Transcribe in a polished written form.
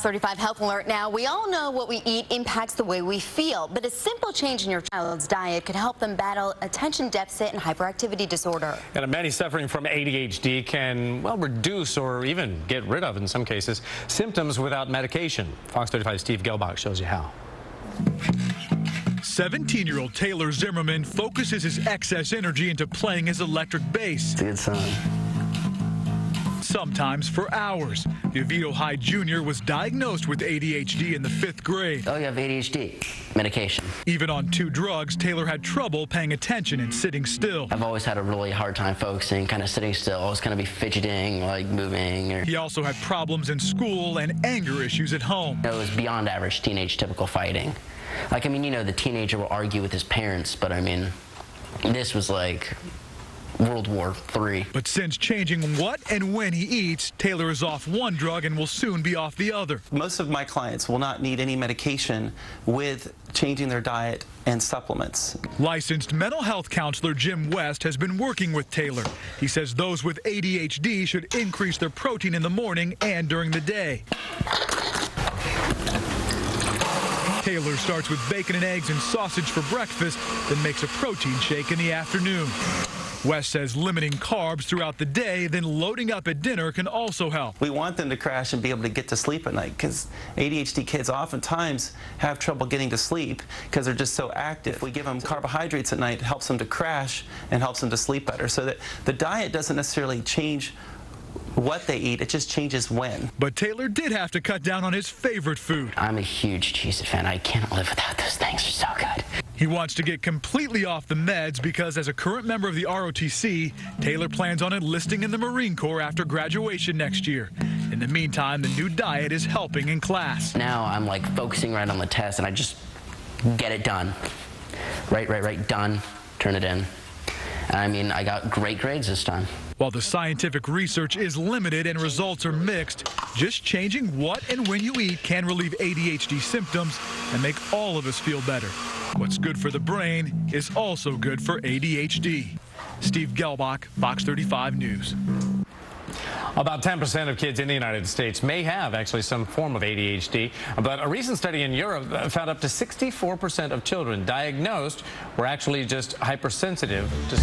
Fox 35 Health Alert now. We all know what we eat impacts the way we feel, but a simple change in your child's diet could help them battle attention deficit and hyperactivity disorder. And many suffering from ADHD can, well, reduce or even get rid of, in some cases, symptoms without medication. Fox 35's Steve Gelbach shows you how. 17-year-old Taylor Zimmerman focuses his excess energy into playing his electric bass. It's a good sign. Sometimes for hours. The Oviedo High Jr. was diagnosed with ADHD in the 5th grade. Oh, you have ADHD. Medication. Even on 2 drugs, Taylor had trouble paying attention and sitting still. I've always had a really hard time focusing, kind of sitting still. Always kind of be fidgeting, like moving. He also had problems in school and anger issues at home. It was beyond average teenage typical fighting. Like, I mean, you know, the teenager will argue with his parents, but I mean, this was like World War III. But since changing what and when he eats, Taylor is off one drug and will soon be off the other. Most of my clients will not need any medication with changing their diet and supplements. Licensed mental health counselor Jim West has been working with Taylor. He says those with ADHD should increase their protein in the morning and during the day. Taylor starts with bacon and eggs and sausage for breakfast, then makes a protein shake in the afternoon. West says limiting carbs throughout the day, then loading up at dinner can also help. We want them to crash and be able to get to sleep at night because ADHD kids oftentimes have trouble getting to sleep because they're just so active. If we give them carbohydrates at night, it helps them to crash and helps them to sleep better. So that the diet doesn't necessarily change what they eat, it just changes when. But Taylor did have to cut down on his favorite food. I'm a huge cheese fan. I can't live without those things. They're so good. He wants to get completely off the meds because as a current member of the ROTC, Taylor plans on enlisting in the Marine Corps after graduation next year. In the meantime, the new diet is helping in class. Now I'm like focusing right on the test and I just get it done. Right, done, turn it in. I mean, I got great grades this time. While the scientific research is limited and results are mixed, just changing what and when you eat can relieve ADHD symptoms and make all of us feel better. What's good for the brain is also good for ADHD. Steve Gelbach, Fox 35 News. About 10% of kids in the United States may have actually some form of ADHD, but a recent study in Europe found up to 64% of children diagnosed were actually just hypersensitive to